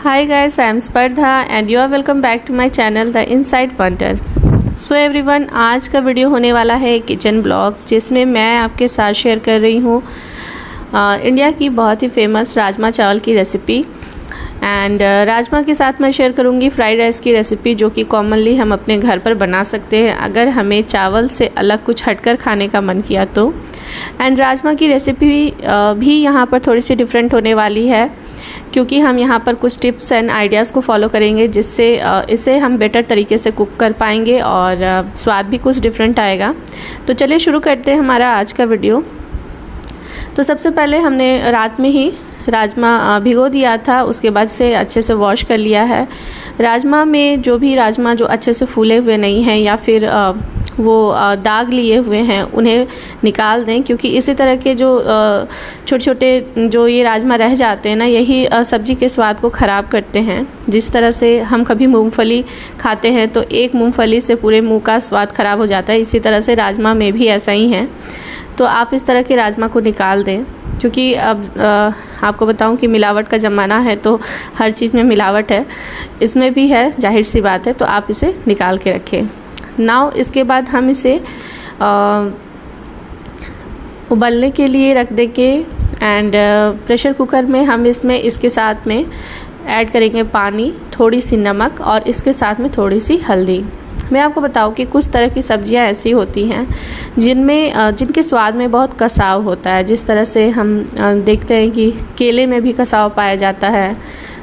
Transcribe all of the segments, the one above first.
Hi guys, I am Spardha and you are welcome back to my channel The Inside Wonder. So everyone, आज का video होने वाला है kitchen blog, जिसमें मैं आपके साथ शेयर कर रही हूँ इंडिया की बहुत ही फेमस राजमा चावल की रेसिपी। एंड राजमा के साथ मैं शेयर करूँगी फ्राइड राइस की रेसिपी, जो कि कॉमनली हम अपने घर पर बना सकते हैं अगर हमें चावल से अलग कुछ हटकर खाने का मन किया तो। एंड राजमा की रेसिपी भी यहाँ पर थोड़ी सी डिफरेंट होने वाली है, क्योंकि हम यहाँ पर कुछ टिप्स एंड आइडियाज़ को फॉलो करेंगे, जिससे इसे हम बेटर तरीके से कुक कर पाएंगे और स्वाद भी कुछ डिफरेंट आएगा। तो चलिए शुरू करते हैं हमारा आज का वीडियो। तो सबसे पहले हमने रात में ही राजमा भिगो दिया था, उसके बाद से अच्छे से वॉश कर लिया है। राजमा में जो भी राजमा जो अच्छे से फूले हुए नहीं हैं या फिर वो दाग लिए हुए हैं, उन्हें निकाल दें, क्योंकि इसी तरह के जो छोटे छोटे जो ये राजमा रह जाते हैं ना, यही सब्ज़ी के स्वाद को ख़राब करते हैं। जिस तरह से हम कभी मूंगफली खाते हैं तो एक मूंगफली से पूरे मुंह का स्वाद ख़राब हो जाता है, इसी तरह से राजमा में भी ऐसा ही है। तो आप इस तरह के राजमा को निकाल दें, क्योंकि अब आपको बताऊं कि मिलावट का ज़माना है, तो हर चीज़ में मिलावट है, इसमें भी है, जाहिर सी बात है। तो आप इसे निकाल के रखें। नाउ इसके बाद हम इसे उबलने के लिए रख देंगे। एंड प्रेशर कुकर में हम इसके साथ में ऐड करेंगे पानी, थोड़ी सी नमक और इसके साथ में थोड़ी सी हल्दी। मैं आपको बताऊं कि कुछ तरह की सब्जियां ऐसी होती हैं जिनके स्वाद में बहुत कसाव होता है। जिस तरह से हम देखते हैं कि केले में भी कसाव पाया जाता है,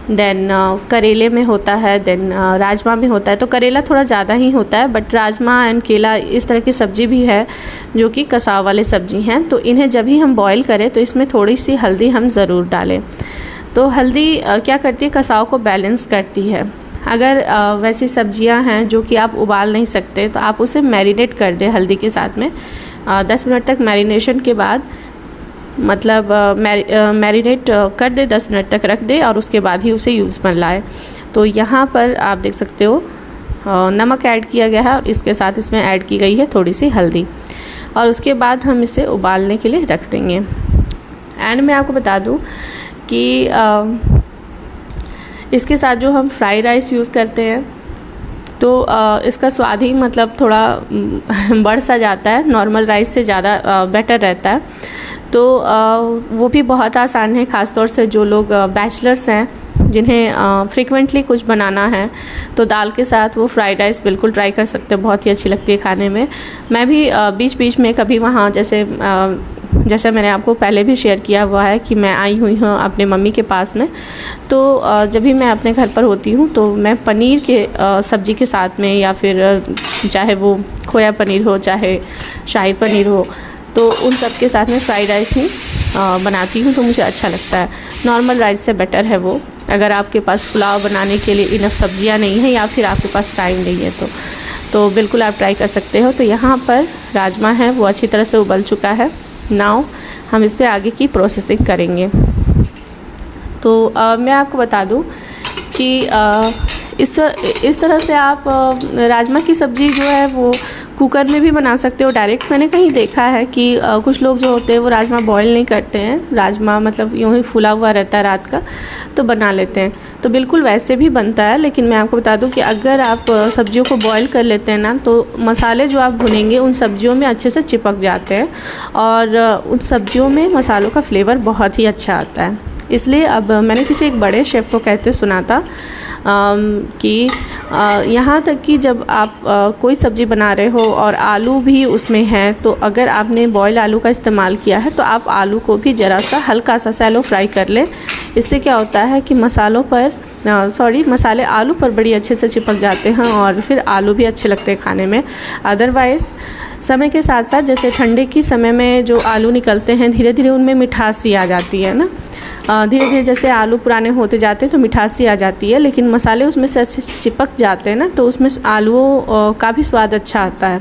देन करेले में होता है, देन राजमा में होता है। तो करेला थोड़ा ज़्यादा ही होता है, बट राजमा एंड केला इस तरह की सब्ज़ी भी है जो कि कसाव वाले सब्ज़ी हैं। तो इन्हें जब भी हम बॉईल करें तो इसमें थोड़ी सी हल्दी हम ज़रूर डालें। तो हल्दी क्या करती है, कसाव को बैलेंस करती है। अगर वैसी सब्जियां हैं जो कि आप उबाल नहीं सकते, तो आप उसे मैरिनेट कर दें हल्दी के साथ में। 10 मिनट तक मैरिनेशन के बाद, मतलब मैरिनेट कर दे, 10 मिनट तक रख दे और उसके बाद ही उसे यूज़ में लाए। तो यहाँ पर आप देख सकते हो नमक ऐड किया गया है और इसके साथ इसमें ऐड की गई है थोड़ी सी हल्दी, और उसके बाद हम इसे उबालने के लिए रख देंगे। एंड मैं आपको बता दूँ कि इसके साथ जो हम फ्राइड राइस यूज़ करते हैं, तो इसका स्वाद ही मतलब थोड़ा बढ़ सा जाता है, नॉर्मल राइस से ज़्यादा बेटर रहता है। तो वो भी बहुत आसान है, ख़ास तौर से जो लोग बैचलर्स हैं, जिन्हें फ्रीक्वेंटली कुछ बनाना है, तो दाल के साथ वो फ्राइड राइस बिल्कुल ट्राई कर सकते हैं, बहुत ही अच्छी लगती है खाने में। मैं भी बीच बीच में कभी वहाँ जैसे मैंने आपको पहले भी शेयर किया हुआ है कि मैं आई हुई हूँ अपने मम्मी के पास में, तो जब भी मैं अपने घर पर होती हूँ तो मैं पनीर के सब्ज़ी के साथ में, या फिर चाहे वो खोया पनीर हो चाहे शाही पनीर हो, तो उन सब के साथ में फ्राइड राइस ही बनाती हूँ। तो मुझे अच्छा लगता है, नॉर्मल राइस से बेटर है वो। अगर आपके पास पुलाव बनाने के लिए इनफ सब्जियाँ नहीं हैं या फिर आपके पास टाइम नहीं है तो बिल्कुल आप ट्राई कर सकते हो। तो यहाँ पर राजमा है वो अच्छी तरह से उबल चुका है। नाउ हम इस पे आगे की प्रोसेसिंग करेंगे। तो मैं आपको बता दूं कि इस तरह से आप राजमा की सब्ज़ी जो है वो कुकर में भी बना सकते हो डायरेक्ट। मैंने कहीं देखा है कि कुछ लोग जो होते हैं वो राजमा बॉईल नहीं करते हैं, राजमा मतलब यूँ ही फूला हुआ रहता है रात का, तो बना लेते हैं। तो बिल्कुल वैसे भी बनता है, लेकिन मैं आपको बता दूं कि अगर आप सब्जियों को बॉईल कर लेते हैं ना, तो मसाले जो आप भुनेंगे उन सब्जियों में अच्छे से चिपक जाते हैं और उन सब्जियों में मसालों का फ्लेवर बहुत ही अच्छा आता है। इसलिए अब मैंने किसी एक बड़े शेफ़ को कहते सुना था कि यहाँ तक कि जब आप कोई सब्ज़ी बना रहे हो और आलू भी उसमें है, तो अगर आपने बॉयल आलू का इस्तेमाल किया है तो आप आलू को भी ज़रा सा हल्का सा सैलो फ्राई कर लें। इससे क्या होता है कि मसाले आलू पर बड़ी अच्छे से चिपक जाते हैं और फिर आलू भी अच्छे लगते हैं खाने में। अदरवाइज़ समय के साथ साथ, जैसे ठंडे के समय में जो आलू निकलते हैं, धीरे धीरे उनमें मिठास सी आ जाती है ना, धीरे धीरे जैसे आलू पुराने होते जाते हैं तो मिठास सी आ जाती है, लेकिन मसाले उसमें से अच्छे चिपक जाते हैं ना, तो उसमें आलूओं का भी स्वाद अच्छा आता है।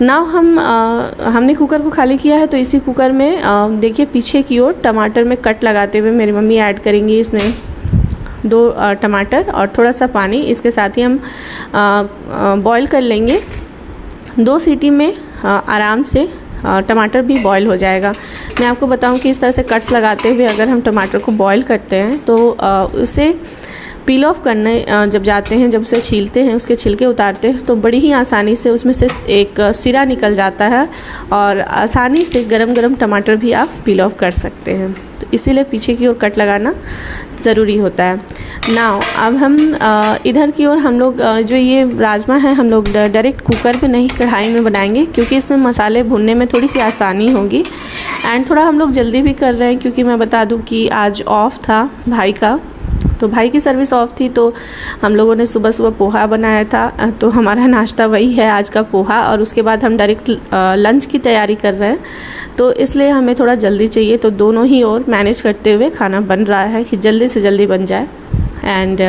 नाउ हमने कुकर को खाली किया है, तो इसी कुकर में देखिए पीछे की ओर टमाटर में कट लगाते हुए मेरी मम्मी ऐड करेंगी इसमें 2 टमाटर और थोड़ा सा पानी। इसके साथ ही हम बॉईल कर लेंगे। 2 सीटी में आराम से टमाटर भी बॉईल हो जाएगा। मैं आपको बताऊं कि इस तरह से कट्स लगाते हुए अगर हम टमाटर को बॉईल करते हैं तो उसे पील ऑफ करने जब जाते हैं, जब उसे छीलते हैं, उसके छिलके उतारते हैं तो बड़ी ही आसानी से उसमें से एक सिरा निकल जाता है और आसानी से गरम गरम टमाटर भी आप पील ऑफ कर सकते हैं। तो इसीलिए पीछे की ओर कट लगाना ज़रूरी होता है। नाउ अब हम इधर की ओर हम लोग जो ये राजमा है हम लोग डायरेक्ट कुकर में नहीं कढ़ाई में बनाएंगे, क्योंकि इसमें मसाले भुनने में थोड़ी सी आसानी होगी एंड थोड़ा हम लोग जल्दी भी कर रहे हैं, क्योंकि मैं बता दूं कि आज ऑफ था भाई का, तो भाई की सर्विस ऑफ थी, तो हम लोगों ने सुबह सुबह पोहा बनाया था, तो हमारा नाश्ता वही है आज का, पोहा। और उसके बाद हम डायरेक्ट लंच की तैयारी कर रहे हैं, तो इसलिए हमें थोड़ा जल्दी चाहिए, तो दोनों ही ओर मैनेज करते हुए खाना बन रहा है कि जल्दी से जल्दी बन जाए। एंड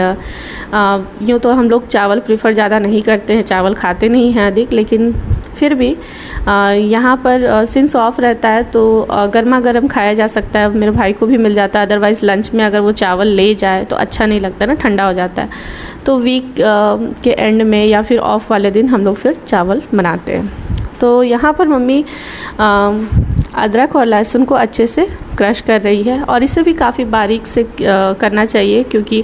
यूँ तो हम लोग चावल प्रीफर ज़्यादा नहीं करते हैं, चावल खाते नहीं हैं अधिक, लेकिन फिर भी यहाँ पर सिंस ऑफ रहता है तो गर्मा गर्म खाया जा सकता है, मेरे भाई को भी मिल जाता है। अदरवाइज़ लंच में अगर वो चावल ले जाए तो अच्छा नहीं लगता ना, ठंडा हो जाता है। तो वीक के एंड में या फिर ऑफ वाले दिन हम लोग फिर चावल बनाते हैं। तो यहाँ पर मम्मी अदरक और लहसुन को अच्छे से क्रश कर रही है, और इसे भी काफ़ी बारीक से करना चाहिए, क्योंकि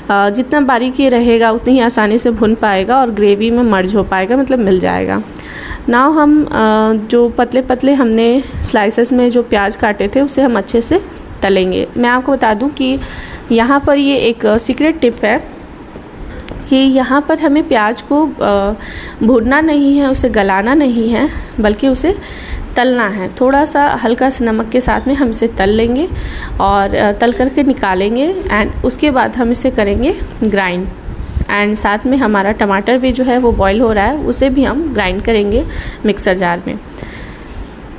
जितना बारीक ये रहेगा उतनी ही आसानी से भुन पाएगा और ग्रेवी में मर्ज हो पाएगा, मतलब मिल जाएगा। नाउ हम जो पतले पतले हमने स्लाइसेस में जो प्याज काटे थे उसे हम अच्छे से तलेंगे। मैं आपको बता दूं कि यहाँ पर ये एक सीक्रेट टिप है कि यहाँ पर हमें प्याज को भूनना नहीं है, उसे गलाना नहीं है, बल्कि उसे तलना है। थोड़ा सा हल्का सा नमक के साथ में हम इसे तल लेंगे और तल करके निकालेंगे एंड उसके बाद हम इसे करेंगे ग्राइंड। एंड साथ में हमारा टमाटर भी जो है वो बॉईल हो रहा है, उसे भी हम ग्राइंड करेंगे मिक्सर जार में।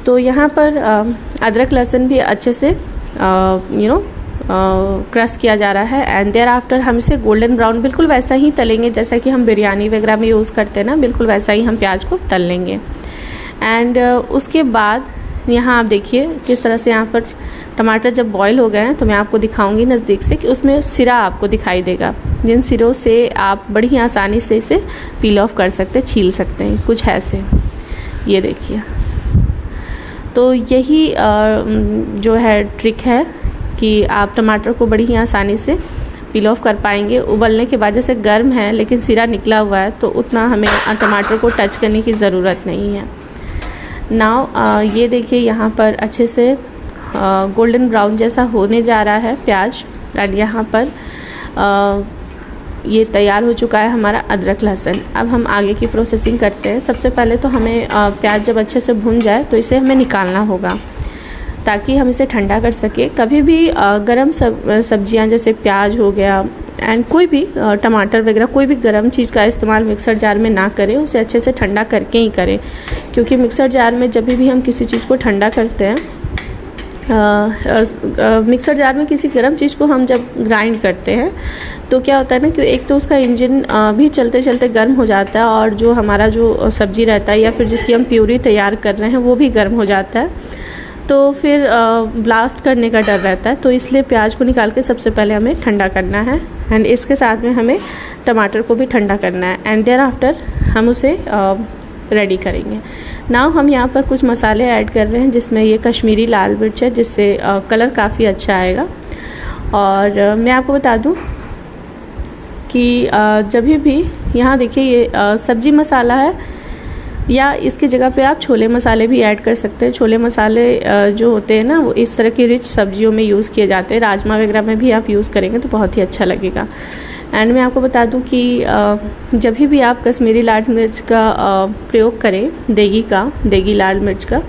तो यहाँ पर अदरक लहसुन भी अच्छे से क्रश किया जा रहा है एंड देयर आफ्टर हम इसे गोल्डन ब्राउन बिल्कुल वैसा ही तलेंगे जैसा कि हम बिरयानी वगैरह में यूज़ करते हैं ना, बिल्कुल वैसा ही हम प्याज को तल लेंगे। एंड उसके बाद यहाँ आप देखिए किस तरह से यहाँ पर टमाटर जब बॉईल हो गए हैं तो मैं आपको दिखाऊंगी नज़दीक से कि उसमें सिरा आपको दिखाई देगा, जिन सिरों से आप बड़ी आसानी से इसे पील ऑफ कर सकते हैं, छील सकते हैं, कुछ ऐसे। ये देखिए, तो यही जो है ट्रिक है कि आप टमाटर को बड़ी ही आसानी से पील ऑफ कर पाएंगे। उबलने के बाद जैसे गर्म है लेकिन सिरा निकला हुआ है तो उतना हमें टमाटर को टच करने की ज़रूरत नहीं है। नाउ ये देखिए यहाँ पर अच्छे से गोल्डन ब्राउन जैसा होने जा रहा है प्याज, और यहाँ पर ये तैयार हो चुका है हमारा अदरक लहसुन। अब हम आगे की प्रोसेसिंग करते हैं। सबसे पहले तो हमें प्याज जब अच्छे से भुन जाए तो इसे हमें निकालना होगा ताकि हम इसे ठंडा कर सके। कभी भी गरम सब्जियां जैसे प्याज हो गया एंड कोई भी टमाटर वगैरह कोई भी गरम चीज़ का इस्तेमाल मिक्सर जार में ना करें, उसे अच्छे से ठंडा करके ही करें, क्योंकि मिक्सर जार में जब भी हम किसी चीज़ को ठंडा करते हैं, मिक्सर जार में किसी गर्म चीज़ को हम जब ग्राइंड करते हैं तो क्या होता है ना कि एक तो उसका इंजन भी चलते चलते गर्म हो जाता है, और जो हमारा जो सब्ज़ी रहता है या फिर जिसकी हम प्यूरी तैयार कर रहे हैं वो भी गर्म हो जाता है, तो फिर ब्लास्ट करने का डर रहता है। तो इसलिए प्याज को निकाल के सबसे पहले हमें ठंडा करना है एंड इसके साथ में हमें टमाटर को भी ठंडा करना है एंड देयर आफ्टर हम उसे रेडी करेंगे। नाउ हम यहाँ पर कुछ मसाले ऐड कर रहे हैं, जिसमें ये कश्मीरी लाल मिर्च है, जिससे कलर काफ़ी अच्छा आएगा। और मैं आपको बता दूँ कि जब भी यहाँ देखिए ये सब्जी मसाला है, या इसकी जगह पे आप छोले मसाले भी ऐड कर सकते हैं। छोले मसाले जो होते हैं ना वो इस तरह की रिच सब्जियों में यूज़ किए जाते हैं, राजमा वगैरह में भी आप यूज़ करेंगे तो बहुत ही अच्छा लगेगा। एंड मैं आपको बता दूं कि जब भी आप कश्मीरी लाल मिर्च का प्रयोग करें, देगी लाल मिर्च का,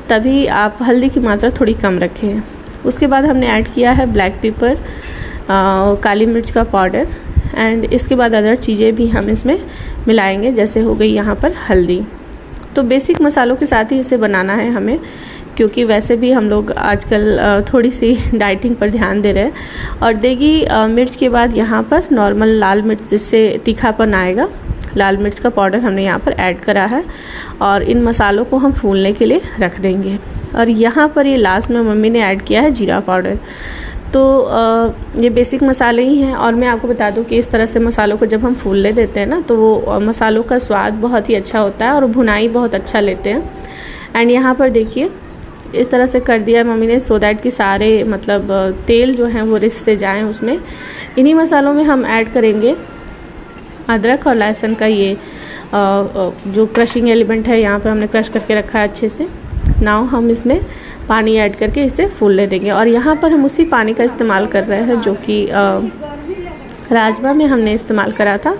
तभी आप हल्दी की मात्रा थोड़ी कम रखें। उसके बाद हमने ऐड किया है ब्लैक पेपर, काली मिर्च का पाउडर, एंड इसके बाद अदर चीज़ें भी हम इसमें मिलाएंगे, जैसे हो गई यहाँ पर हल्दी। तो बेसिक मसालों के साथ ही इसे बनाना है हमें, क्योंकि वैसे भी हम लोग आजकल थोड़ी सी डाइटिंग पर ध्यान दे रहे हैं। और देगी मिर्च के बाद यहाँ पर नॉर्मल लाल मिर्च, जिससे तीखापन आएगा, लाल मिर्च का पाउडर हमने यहाँ पर ऐड करा है, और इन मसालों को हम फूलने के लिए रख देंगे। और यहाँ पर ये लास्ट में मम्मी ने ऐड किया है जीरा पाउडर। तो ये बेसिक मसाले ही हैं। और मैं आपको बता दूं कि इस तरह से मसालों को जब हम फूलने देते हैं ना, तो वो मसालों का स्वाद बहुत ही अच्छा होता है और भुनाई बहुत अच्छा लेते हैं। एंड यहाँ पर देखिए इस तरह से कर दिया है मम्मी ने, सो दैट कि सारे मतलब तेल जो हैं वो रिस से जाएं उसमें। इन्हीं मसालों में हम ऐड करेंगे अदरक और लहसुन का ये जो क्रशिंग एलिमेंट है, यहाँ पे हमने क्रश करके रखा है अच्छे से। नाउ हम इसमें पानी ऐड करके इसे फूलने देंगे। और यहाँ पर हम उसी पानी का इस्तेमाल कर रहे हैं जो कि राजमा में हमने इस्तेमाल करा था।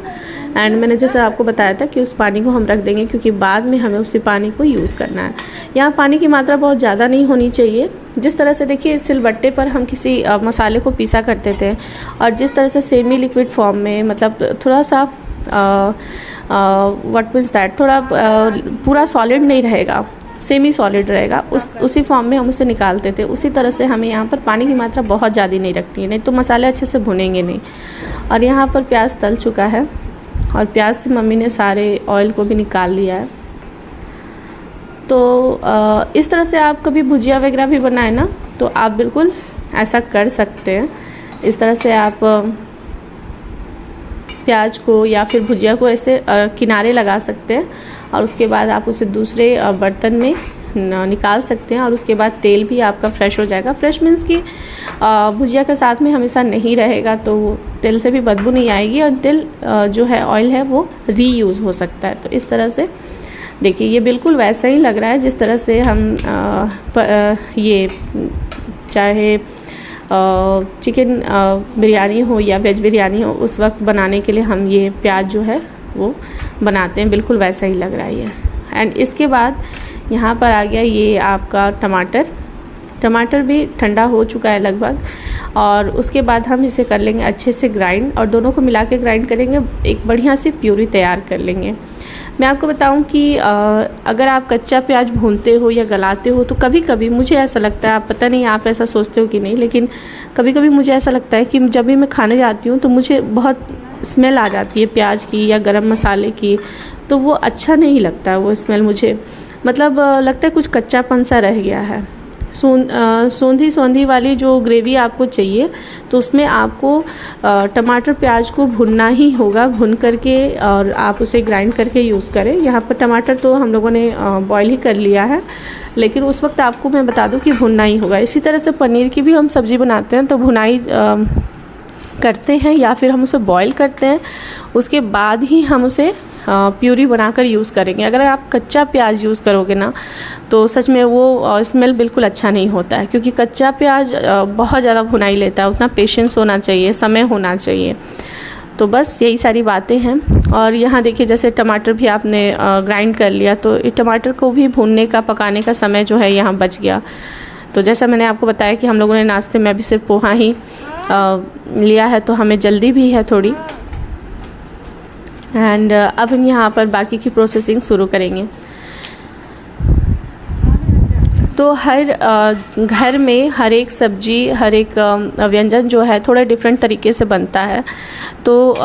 एंड मैंने जैसे आपको बताया था कि उस पानी को हम रख देंगे क्योंकि बाद में हमें उसी पानी को यूज़ करना है। यहाँ पानी की मात्रा बहुत ज़्यादा नहीं होनी चाहिए। जिस तरह से देखिए सिलबट्टे पर हम किसी मसाले को पीसा करते थे और जिस तरह से सेमी लिक्विड फॉर्म में, मतलब थोड़ा सा व्हाट मीन्स दैट, थोड़ा पूरा सॉलिड नहीं रहेगा, सेमी सॉलिड रहेगा, उसी फॉर्म में हम उसे निकालते थे। उसी तरह से हमें यहाँ पर पानी की मात्रा बहुत ज़्यादा नहीं रखनी है, नहीं तो मसाले अच्छे से भुनेंगे नहीं। और यहाँ पर प्याज तल चुका है और प्याज से मम्मी ने सारे ऑयल को भी निकाल लिया है। तो इस तरह से आप कभी भुजिया वगैरह भी बनाए ना, तो आप बिल्कुल ऐसा कर सकते हैं। इस तरह से आप प्याज को या फिर भुजिया को ऐसे किनारे लगा सकते हैं और उसके बाद आप उसे दूसरे बर्तन में निकाल सकते हैं और उसके बाद तेल भी आपका फ्रेश हो जाएगा। फ्रेश मीन्स कि भुजिया के साथ में हमेशा नहीं रहेगा तो तेल से भी बदबू नहीं आएगी और तेल जो है ऑयल है वो रीयूज़ हो सकता है। तो इस तरह से देखिए ये बिल्कुल वैसा ही लग रहा है जिस तरह से हम ये चाहे चिकन बिरयानी हो या वेज बिरयानी हो उस वक्त बनाने के लिए हम ये प्याज जो है वो बनाते हैं, बिल्कुल वैसा ही लग रहा है ये। एंड इसके बाद यहाँ पर आ गया ये आपका टमाटर भी ठंडा हो चुका है लगभग। और उसके बाद हम इसे कर लेंगे अच्छे से ग्राइंड और दोनों को मिला के ग्राइंड करेंगे, एक बढ़िया सी प्यूरी तैयार कर लेंगे। मैं आपको बताऊं कि अगर आप कच्चा प्याज भूनते हो या गलाते हो तो कभी कभी मुझे ऐसा लगता है, आप पता नहीं आप ऐसा सोचते हो कि नहीं, लेकिन कभी कभी मुझे ऐसा लगता है कि जब भी मैं खाने जाती हूँ तो मुझे बहुत स्मेल आ जाती है प्याज की या गरम मसाले की, तो वो अच्छा नहीं लगता है वो स्मेल मुझे, मतलब लगता है कुछ कच्चापन सा रह गया है। सौंधी वाली जो ग्रेवी आपको चाहिए तो उसमें आपको टमाटर प्याज को भुनना ही होगा, भुन करके और आप उसे ग्राइंड करके यूज़ करें। यहाँ पर टमाटर तो हम लोगों ने बॉईल ही कर लिया है, लेकिन उस वक्त आपको मैं बता दूं कि भुनना ही होगा। इसी तरह से पनीर की भी हम सब्ज़ी बनाते हैं तो भुनाई करते हैं या फिर हम उसे बॉईल करते हैं, उसके बाद ही हम उसे प्यूरी बनाकर यूज़ करेंगे। अगर आप कच्चा प्याज यूज़ करोगे ना तो सच में वो स्मेल बिल्कुल अच्छा नहीं होता है, क्योंकि कच्चा प्याज बहुत ज़्यादा भुनाई लेता है, उतना पेशेंस होना चाहिए, समय होना चाहिए। तो बस यही सारी बातें हैं। और यहाँ देखिए जैसे टमाटर भी आपने ग्राइंड कर लिया तो टमाटर को भी भूनने का, पकाने का समय जो है यहाँ बच गया। तो जैसा मैंने आपको बताया कि हम लोगों ने नाश्ते में अभी सिर्फ पोहा ही लिया है तो हमें जल्दी भी है थोड़ी। एंड अब हम यहाँ पर बाकी की प्रोसेसिंग शुरू करेंगे। तो हर घर में हर एक सब्जी, हर एक व्यंजन जो है थोड़ा डिफरेंट तरीके से बनता है। तो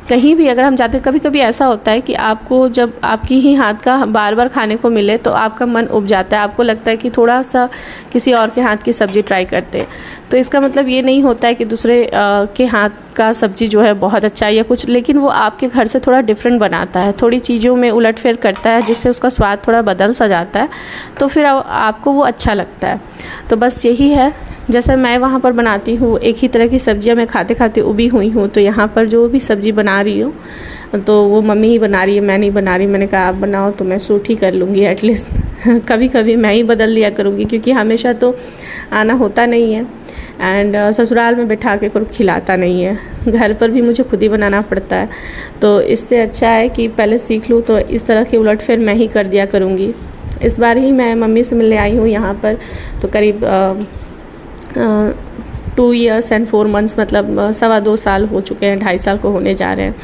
कहीं भी अगर हम जाते, कभी कभी ऐसा होता है कि आपको जब आपकी ही हाथ का बार बार खाने को मिले तो आपका मन उब जाता है, आपको लगता है कि थोड़ा सा किसी और के हाथ की सब्ज़ी ट्राई करते हैं। तो इसका मतलब ये नहीं होता है कि दूसरे के हाथ का सब्ज़ी जो है बहुत अच्छा है या कुछ, लेकिन वो आपके घर से थोड़ा डिफरेंट बनाता है, थोड़ी चीज़ों में उलटफेर करता है जिससे उसका स्वाद थोड़ा बदल सा जाता है, तो फिर आपको वो अच्छा लगता है। तो बस यही है, जैसे मैं वहाँ पर बनाती हूँ एक ही तरह की सब्जियाँ मैं खाते खाते उबी हुई हूँ, तो यहाँ पर जो भी सब्ज़ी बना रही हूँ तो वो मम्मी ही बना रही है, मैं नहीं बना रही। मैंने कहा आप बनाओ तो मैं सूट ही कर लूँगी एटलीस्ट कभी कभी मैं ही बदल लिया करूँगी, क्योंकि हमेशा तो आना होता नहीं है। एंड ससुराल में बैठा के कोई खिलाता नहीं है, घर पर भी मुझे खुद ही बनाना पड़ता है। तो इससे अच्छा है कि पहले सीख लूँ, तो इस तरह की उलटफेर मैं ही कर दिया करूँगी। इस बार ही मैं मम्मी से मिलने आई हूँ यहाँ पर, तो करीब 2 years and 4 months, मतलब 2.25 साल हो चुके हैं, 2.5 साल को होने जा रहे हैं।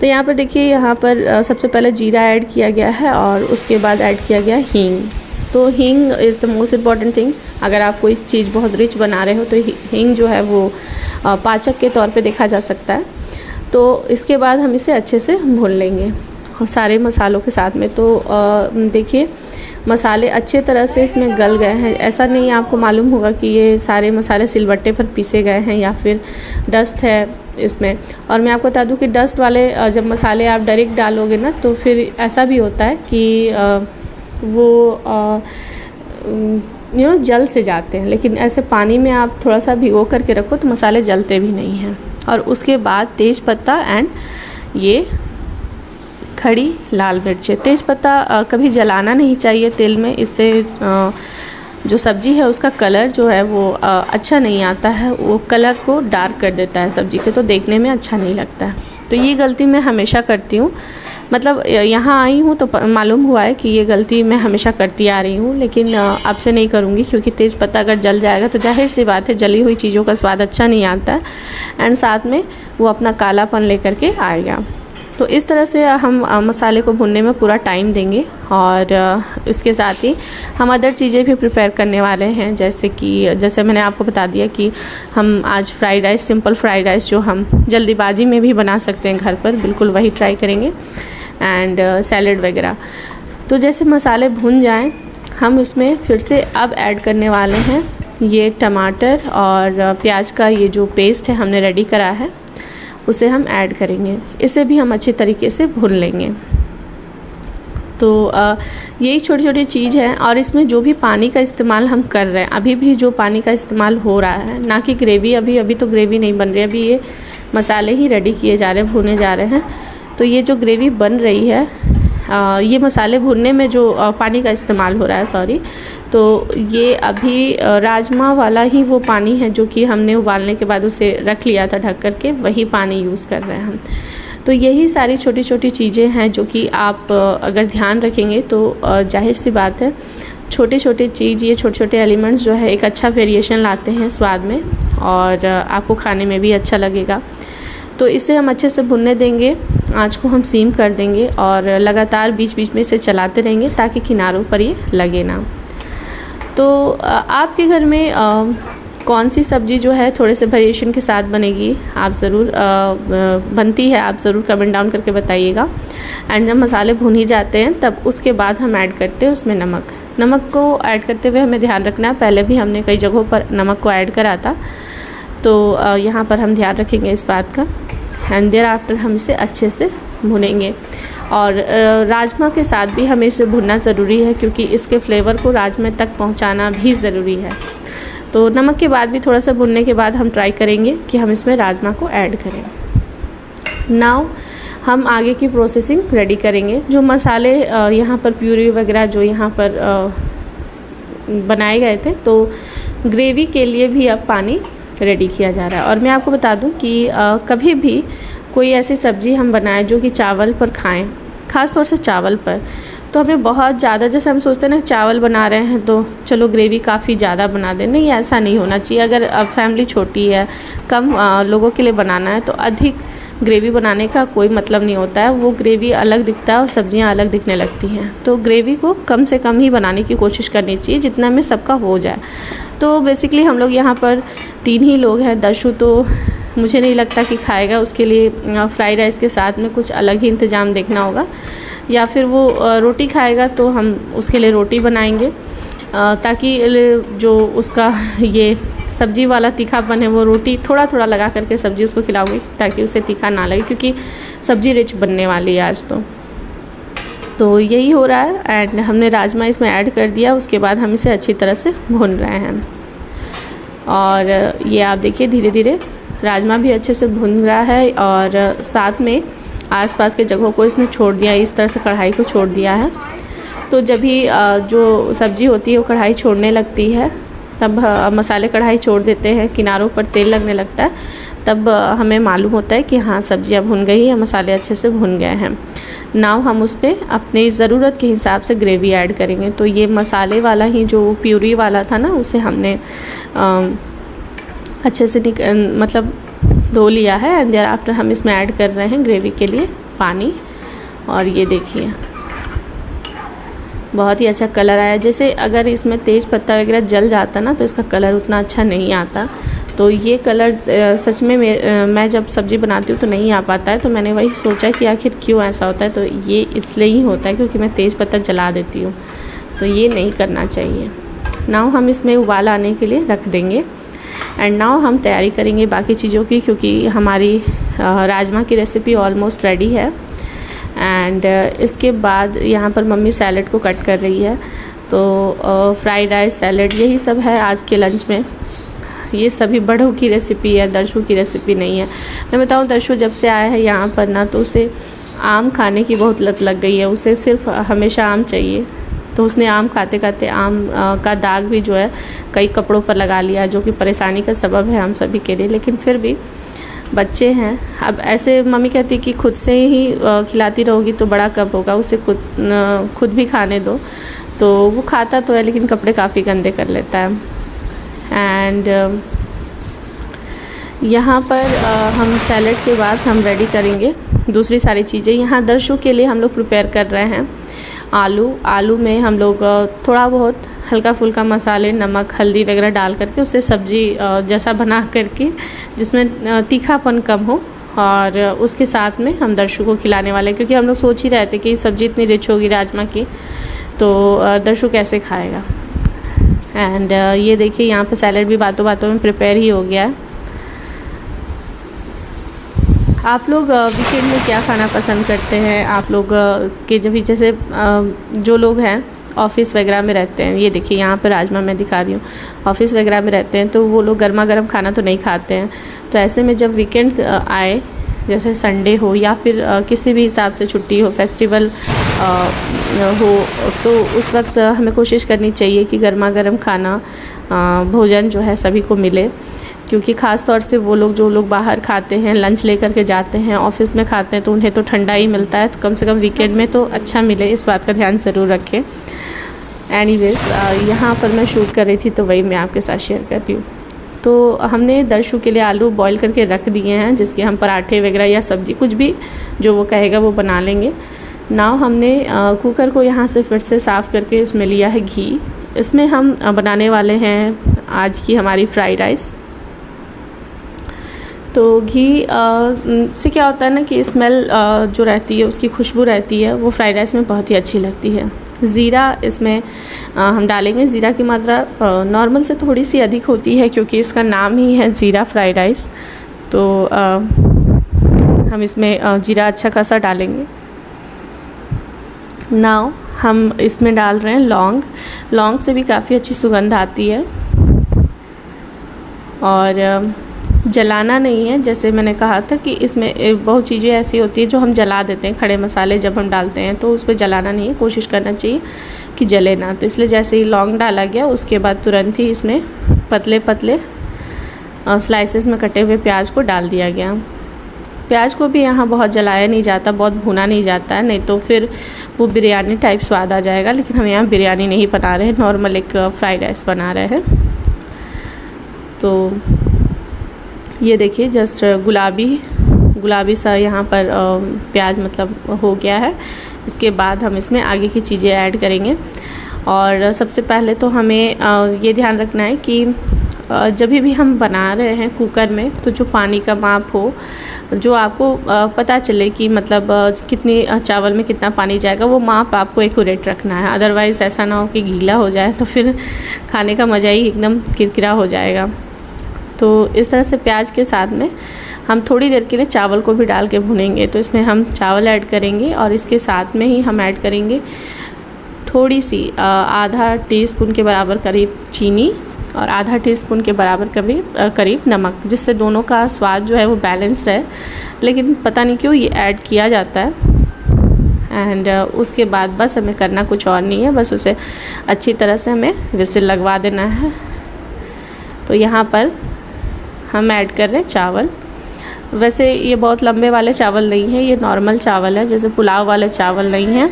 तो यहाँ पर देखिए, यहाँ पर सबसे पहले जीरा ऐड किया गया है और उसके बाद ऐड किया गया हींग। तो हींग is the most important thing. अगर आप कोई चीज़ बहुत रिच बना रहे हो तो हींग जो है वो पाचक के तौर पे देखा जा सकता है। तो इसके बाद हम इसे अच्छे से भून लेंगे और सारे मसालों के साथ में। तो देखिए मसाले अच्छे तरह से इसमें गल गए हैं, ऐसा नहीं आपको मालूम होगा कि ये सारे मसाले सिलबट्टे पर पीसे गए हैं या फिर डस्ट है इसमें। और मैं आपको बता दूं कि डस्ट वाले जब मसाले आप डायरेक्ट डालोगे ना तो फिर ऐसा भी होता है कि वो जल से जाते हैं, लेकिन ऐसे पानी में आप थोड़ा सा भिगो करके रखो तो मसाले जलते भी नहीं हैं। और उसके बाद तेज पत्ता एंड ये खड़ी लाल मिर्चें। तेज पत्ता कभी जलाना नहीं चाहिए तेल में, इससे जो सब्ज़ी है उसका कलर जो है वो अच्छा नहीं आता है, वो कलर को डार्क कर देता है सब्ज़ी के, तो देखने में अच्छा नहीं लगता है। तो ये गलती मैं हमेशा करती हूँ, मतलब यहाँ आई हूँ तो मालूम हुआ है कि ये गलती मैं हमेशा करती आ रही हूँ, लेकिन अब से नहीं करूँगी, क्योंकि तेज़पत्ता अगर जल जाएगा तो जाहिर सी बात है जली हुई चीज़ों का स्वाद अच्छा नहीं आता है एंड साथ में वो अपना कालापन लेकर के आएगा। तो इस तरह से हम मसाले को भुनने में पूरा टाइम देंगे। और इसके साथ ही हम अदर चीज़ें भी प्रिपेयर करने वाले हैं, जैसे मैंने आपको बता दिया कि हम आज fried rice, simple fried rice जो हम जल्दीबाजी में भी बना सकते हैं घर पर, बिल्कुल वही ट्राई करेंगे एंड सैलेड वगैरह। तो जैसे मसाले भुन जाएं, हम उसमें फिर से अब ऐड करने वाले हैं ये टमाटर और प्याज का ये जो पेस्ट है हमने रेडी करा है, उसे हम ऐड करेंगे। इसे भी हम अच्छी तरीके से भून लेंगे। तो यही छोटी छोटी चीज़ है। और इसमें जो भी पानी का इस्तेमाल हम कर रहे हैं, अभी भी जो पानी का इस्तेमाल हो रहा है, ना कि ग्रेवी, अभी तो ग्रेवी नहीं बन रही, अभी ये मसाले ही रेडी किए जा रहे हैं, भुने जा रहे हैं। तो ये जो ग्रेवी बन रही है, ये मसाले भुनने में जो पानी का इस्तेमाल हो रहा है, तो ये अभी राजमा वाला ही वो पानी है जो कि हमने उबालने के बाद उसे रख लिया था ढक करके, वही पानी यूज़ कर रहे हैं हम। तो यही सारी छोटी छोटी चीज़ें हैं जो कि आप अगर ध्यान रखेंगे तो जाहिर सी बात है छोटे छोटे चीज़, ये छोटे छोटे एलिमेंट्स जो है एक अच्छा वेरिएशन लाते हैं स्वाद में और आपको खाने में भी अच्छा लगेगा। तो इसे हम अच्छे से भुनने देंगे, आँच को हम सीम कर देंगे और लगातार बीच बीच में इसे चलाते रहेंगे ताकि किनारों पर ये लगे ना। तो आपके घर में कौन सी सब्ज़ी जो है थोड़े से वेरिएशन के साथ बनेगी, आप ज़रूर बनती है, आप ज़रूर कमेंट डाउन करके बताइएगा। एंड जब मसाले भुन ही जाते हैं तब उसके बाद हम ऐड करते हैं उसमें नमक को ऐड करते हुए हमें ध्यान रखना है, पहले भी हमने कई जगहों पर नमक को ऐड करा था, तो यहाँ पर हम ध्यान रखेंगे इस बात का। एंड देयर आफ्टर हम इसे अच्छे से भुनेंगे। और राजमा के साथ भी हमें इसे भुनना ज़रूरी है, क्योंकि इसके फ्लेवर को राजमा तक पहुँचाना भी ज़रूरी है। तो नमक के बाद भी थोड़ा सा भुनने के बाद हम ट्राई करेंगे कि हम इसमें राजमा को ऐड करें। नाउ हम आगे की प्रोसेसिंग रेडी करेंगे। जो मसाले यहाँ पर प्यूरी वगैरह जो यहाँ पर बनाए गए थे, तो ग्रेवी के लिए भी अब पानी रेडी किया जा रहा है। और मैं आपको बता दूं कि कभी भी कोई ऐसी सब्ज़ी हम बनाएं जो कि चावल पर खाएं, ख़ास तौर से चावल पर, तो हमें बहुत ज़्यादा, जैसे हम सोचते हैं ना चावल बना रहे हैं तो चलो ग्रेवी काफ़ी ज़्यादा बना दें, नहीं, ऐसा नहीं होना चाहिए। अगर फैमिली छोटी है, कम लोगों के लिए बनाना है, तो अधिक ग्रेवी बनाने का कोई मतलब नहीं होता है, वो ग्रेवी अलग दिखता है और सब्जियां अलग दिखने लगती हैं। तो ग्रेवी को कम से कम ही बनाने की कोशिश करनी चाहिए, जितना में सबका हो जाए। तो बेसिकली हम लोग यहाँ पर 3 ही लोग हैं। दर्शु तो मुझे नहीं लगता कि खाएगा, उसके लिए फ्राइड राइस के साथ में कुछ अलग ही इंतज़ाम देखना होगा, या फिर वो रोटी खाएगा तो हम उसके लिए रोटी बनाएंगे, ताकि जो उसका ये सब्ज़ी वाला तीखापन है वो रोटी थोड़ा थोड़ा लगा करके सब्ज़ी उसको खिलाऊंगी ताकि उसे तीखा ना लगे, क्योंकि सब्ज़ी रिच बनने वाली है आज। तो यही हो रहा है। एंड हमने राजमा इसमें ऐड कर दिया, उसके बाद हम इसे अच्छी तरह से भून रहे हैं। और ये आप देखिए धीरे धीरे राजमा भी अच्छे से भुन रहा है और साथ में आसपास के जगहों को इसने छोड़ दिया, इस तरह से कढ़ाई को छोड़ दिया है। तो जब भी जो सब्ज़ी होती है वो कढ़ाई छोड़ने लगती है, तब मसाले कढ़ाई छोड़ देते हैं, किनारों पर तेल लगने लगता है, तब हमें मालूम होता है कि हाँ सब्जियां भुन गई हैं, मसाले अच्छे से भुन गए हैं। नाउ हम उस पर अपनी ज़रूरत के हिसाब से ग्रेवी ऐड करेंगे। तो ये मसाले वाला ही जो प्यूरी वाला था ना, उसे हमने अच्छे से मतलब धो लिया है। एंड देयर आफ्टर हम इसमें ऐड कर रहे हैं ग्रेवी के लिए पानी। और ये देखिए बहुत ही अच्छा कलर आया। जैसे अगर इसमें तेज़ पत्ता वगैरह जल जाता ना तो इसका कलर उतना अच्छा नहीं आता। तो ये कलर सच में मैं जब सब्ज़ी बनाती हूँ तो नहीं आ पाता है। तो मैंने वही सोचा कि आखिर क्यों ऐसा होता है, तो ये इसलिए ही होता है क्योंकि मैं तेज़ पत्ता जला देती हूँ, तो ये नहीं करना चाहिए। नाउ हम इसमें उबाल आने के लिए रख देंगे। एंड नाउ हम तैयारी करेंगे बाकी चीज़ों की, क्योंकि हमारी राजमा की रेसिपी ऑलमोस्ट रेडी है। एंड इसके बाद यहाँ पर मम्मी सैलेड को कट कर रही है। तो फ्राइड राइस, सैलेड, यही सब है आज के लंच में। ये सभी बड़ों की रेसिपी है, दर्शु की रेसिपी नहीं है। मैं बताऊँ, दर्शु जब से आया है यहाँ पर ना, तो उसे आम खाने की बहुत लत लग गई है। उसे सिर्फ हमेशा आम चाहिए। तो उसने आम खाते खाते आम का दाग भी जो है कई कपड़ों पर लगा लिया, जो कि परेशानी का सबब है हम सभी के लिए। लेकिन फिर भी बच्चे हैं। अब ऐसे मम्मी कहती कि खुद से ही खिलाती रहोगी तो बड़ा कब होगा, उसे खुद भी खाने दो। तो वो खाता तो है, लेकिन कपड़े काफ़ी गंदे कर लेता है। एंड यहाँ पर हम सैलेड के बाद हम रेडी करेंगे दूसरी सारी चीज़ें। यहाँ दर्शु के लिए हम लोग प्रिपेयर कर रहे हैं आलू में हम लोग थोड़ा बहुत हल्का फुल्का मसाले, नमक, हल्दी वगैरह डाल करके उसे सब्जी जैसा बना करके, जिसमें तीखापन कम हो, और उसके साथ में हम दर्शु को खिलाने वाले हैं। क्योंकि हम लोग सोच ही रहे थे कि सब्ज़ी इतनी रिच होगी राजमा की, तो दर्शु कैसे खाएगा। एंड ये देखिए यहाँ पे सैलेड भी बातों बातों में प्रिपेयर ही हो गया है। आप लोग वीकेंड में क्या खाना पसंद करते हैं? आप लोग के जब जैसे जो लोग हैं ऑफ़िस वगैरह में रहते हैं, ये देखिए यहाँ पर राजमा मैं दिखा रही हूँ, ऑफ़िस वगैरह में रहते हैं, तो वो लोग गर्मा गर्म खाना तो नहीं खाते हैं। तो ऐसे में जब वीकेंड आए, जैसे संडे हो या फिर किसी भी हिसाब से छुट्टी हो, फेस्टिवल हो, तो उस वक्त हमें कोशिश करनी चाहिए कि गर्मा गर्म खाना भोजन जो है सभी को मिले। क्योंकि ख़ास तौर से वो लोग जो लोग बाहर खाते हैं, लंच लेकर के जाते हैं, ऑफ़िस में खाते हैं, तो उन्हें तो ठंडा ही मिलता है। तो कम से कम वीकेंड में तो अच्छा मिले, इस बात का ध्यान ज़रूर रखें। एनीवेज़ यहाँ पर मैं शूट कर रही थी, तो वही मैं आपके साथ शेयर कर रही हूँ। तो हमने दर्शु के लिए आलू बॉईल करके रख दिए हैं, जिसके हम पराठे वगैरह या सब्ज़ी कुछ भी जो वो कहेगा वो बना लेंगे। नाउ हमने कुकर को यहाँ से फिर से साफ़ करके इसमें लिया है घी। इसमें हम बनाने वाले हैं आज की हमारी फ्राइड राइस। तो घी से क्या होता है ना कि स्मेल जो रहती है, उसकी खुशबू रहती है, वो फ्राइड राइस में बहुत ही अच्छी लगती है। ज़ीरा इसमें हम डालेंगे। ज़ीरा की मात्रा नॉर्मल से थोड़ी सी अधिक होती है, क्योंकि इसका नाम ही है ज़ीरा फ्राइड राइस। तो हम इसमें ज़ीरा अच्छा खासा डालेंगे। नाउ हम इसमें डाल रहे हैं लौंग से भी काफ़ी अच्छी सुगंध आती है, और जलाना नहीं है। जैसे मैंने कहा था कि इसमें बहुत चीज़ें ऐसी होती हैं जो हम जला देते हैं, खड़े मसाले जब हम डालते हैं, तो उसमें जलाना नहीं है, कोशिश करना चाहिए कि जले ना। तो इसलिए जैसे ही लौंग डाला गया, उसके बाद तुरंत ही इसमें पतले पतले स्लाइसेस में कटे हुए प्याज को डाल दिया गया। प्याज को भी यहाँ बहुत जलाया नहीं जाता, बहुत भुना नहीं जाता है, नहीं तो फिर वो बिरयानी टाइप स्वाद आ जाएगा। लेकिन हम यहाँ बिरयानी नहीं बना रहे हैं, नॉर्मल एक फ्राइड राइस बना रहे हैं। तो ये देखिए जस्ट गुलाबी सा यहाँ पर प्याज मतलब हो गया है। इसके बाद हम इसमें आगे की चीज़ें ऐड करेंगे। और सबसे पहले तो हमें ये ध्यान रखना है कि जब भी हम बना रहे हैं कुकर में, तो जो पानी का माप हो, जो आपको पता चले कि मतलब कितनी चावल में कितना पानी जाएगा, वो माप आपको एक्यूरेट रखना है। अदरवाइज़ ऐसा ना हो कि गीला हो जाए, तो फिर खाने का मज़ा ही एकदम किरकिरा हो जाएगा। तो इस तरह से प्याज के साथ में हम थोड़ी देर के लिए चावल को भी डाल के भुनेंगे। तो इसमें हम चावल ऐड करेंगे, और इसके साथ में ही हम ऐड करेंगे थोड़ी सी आधा टीस्पून के बराबर करीब चीनी, और आधा टीस्पून के बराबर करीब नमक, जिससे दोनों का स्वाद जो है वो बैलेंस रहे। लेकिन पता नहीं क्यों ये ऐड किया जाता है। एंड उसके बाद बस हमें करना कुछ और नहीं है, बस उसे अच्छी तरह से हमें विसिल लगवा देना है। तो यहाँ पर हम ऐड कर रहे हैं चावल। वैसे ये बहुत लंबे वाले चावल नहीं है, ये नॉर्मल चावल है, जैसे पुलाव वाले चावल नहीं हैं।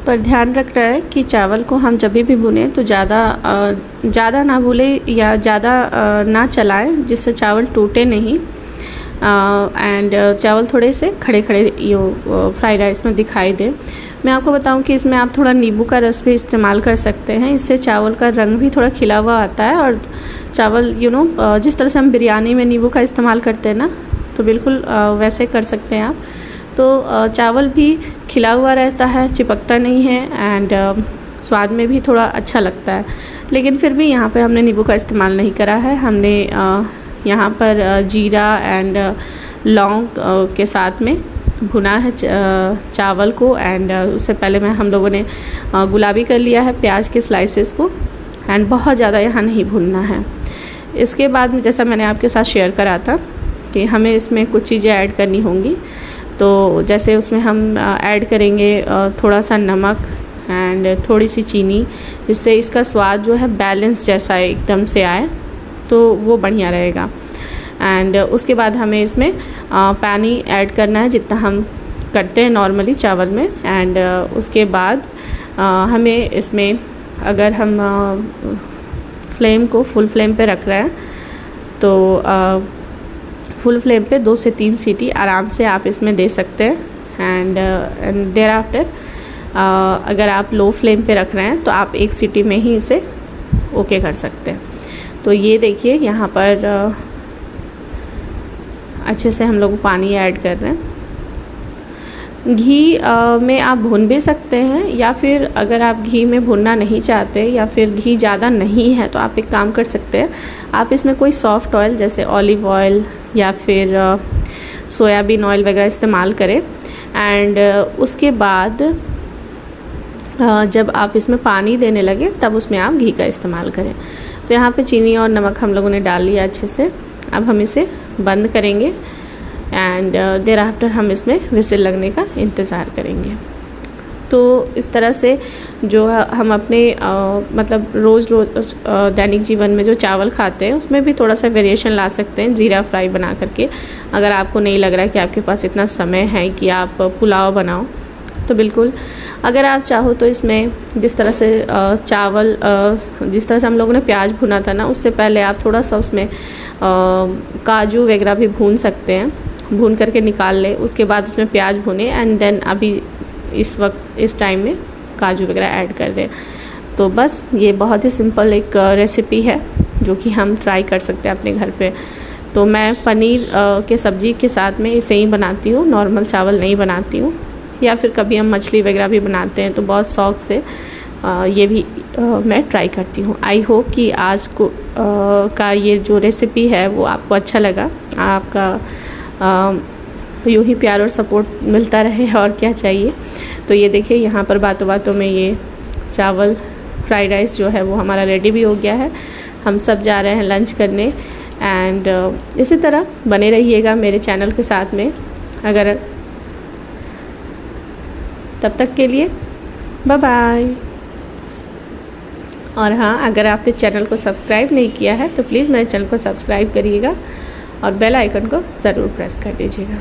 पर ध्यान रखना है कि चावल को हम जब भी भुने तो ज़्यादा ना भूले या ज़्यादा ना चलाएं, जिससे चावल टूटे नहीं। एंड चावल थोड़े से खड़े खड़े फ्राइड राइस में दिखाई दे। मैं आपको बताऊं कि इसमें आप थोड़ा नींबू का रस भी इस्तेमाल कर सकते हैं, इससे चावल का रंग भी थोड़ा खिला हुआ आता है। और चावल जिस तरह से हम बिरयानी में नींबू का इस्तेमाल करते हैं ना, तो बिल्कुल वैसे कर सकते हैं आप। तो चावल भी खिला हुआ रहता है, चिपकता नहीं है, एंड स्वाद में भी थोड़ा अच्छा लगता है। लेकिन फिर भी यहाँ पे हमने नींबू का इस्तेमाल नहीं करा है। हमने यहाँ पर जीरा एंड लौंग के साथ में भुना है चावल को, एंड उससे पहले हम लोगों ने गुलाबी कर लिया है प्याज के स्लाइसेस को, एंड बहुत ज़्यादा यहाँ नहीं भुनना है। इसके बाद में जैसा मैंने आपके साथ शेयर करा था कि हमें इसमें कुछ चीज़ें ऐड करनी होंगी, तो जैसे उसमें हम ऐड करेंगे थोड़ा सा नमक एंड थोड़ी सी चीनी, जिससे इसका स्वाद जो है बैलेंस जैसा एकदम से आए, तो वो बढ़िया रहेगा। एंड उसके बाद हमें इसमें पानी ऐड करना है जितना हम करते हैं नॉर्मली चावल में। एंड उसके बाद हमें इसमें, अगर हम फ्लेम को फुल फ्लेम पे रख रहे हैं तो फुल फ्लेम पे 2 से 3 सीटी आराम से आप इसमें दे सकते हैं। एंड देयर आफ्टर अगर आप लो फ्लेम पे रख रहे हैं तो आप 1 सीटी में ही इसे ओके कर सकते हैं। तो ये देखिए यहाँ पर अच्छे से हम लोग पानी ऐड कर रहे हैं। घी में आप भून भी सकते हैं, या फिर अगर आप घी में भुनना नहीं चाहते या फिर घी ज़्यादा नहीं है तो आप एक काम कर सकते हैं, आप इसमें कोई सॉफ्ट ऑयल जैसे ऑलिव ऑयल या फिर सोयाबीन ऑयल वगैरह इस्तेमाल करें। एंड उसके बाद जब आप इसमें पानी देने लगे तब उसमें आप घी का इस्तेमाल करें। तो यहाँ पे चीनी और नमक हम लोगों ने डाल लिया अच्छे से। अब हम इसे बंद करेंगे एंड देयर आफ्टर हम इसमें विसिल लगने का इंतज़ार करेंगे। तो इस तरह से जो हम अपने मतलब रोज़ दैनिक जीवन में जो चावल खाते हैं उसमें भी थोड़ा सा वेरिएशन ला सकते हैं ज़ीरा फ्राई बना करके। अगर आपको नहीं लग रहा है कि आपके पास इतना समय है कि आप पुलाव बनाओ, तो बिल्कुल अगर आप चाहो तो इसमें जिस तरह से चावल जिस तरह से हम लोगों ने प्याज भुना था ना, उससे पहले आप थोड़ा सा उसमें काजू वगैरह भी भून सकते हैं, भून करके निकाल लें। उसके बाद उसमें प्याज भुने एंड देन अभी इस वक्त इस टाइम में काजू वगैरह ऐड कर दें। तो बस ये बहुत ही सिंपल एक रेसिपी है जो कि हम ट्राई कर सकते हैं अपने घर पे। तो मैं पनीर के सब्ज़ी के साथ में इसे ही बनाती हूँ, नॉर्मल चावल नहीं बनाती हूँ। या फिर कभी हम मछली वगैरह भी बनाते हैं तो बहुत शौक़ से ये भी मैं ट्राई करती हूँ। आई होप कि आज को का ये जो रेसिपी है वो आपको अच्छा लगा। आपका यूँ ही प्यार और सपोर्ट मिलता रहे और क्या चाहिए। तो ये देखिए यहाँ पर बातों बातों में ये चावल फ्राइड राइस जो है वो हमारा रेडी भी हो गया है। हम सब जा रहे हैं लंच करने। एंड इसी तरह बने रहिएगा मेरे चैनल के साथ में। अगर तब तक के लिए बाय बाय। और हाँ, अगर आपने चैनल को सब्सक्राइब नहीं किया है तो प्लीज़ मेरे चैनल को सब्सक्राइब करिएगा और बेल आइकन को ज़रूर प्रेस कर दीजिएगा।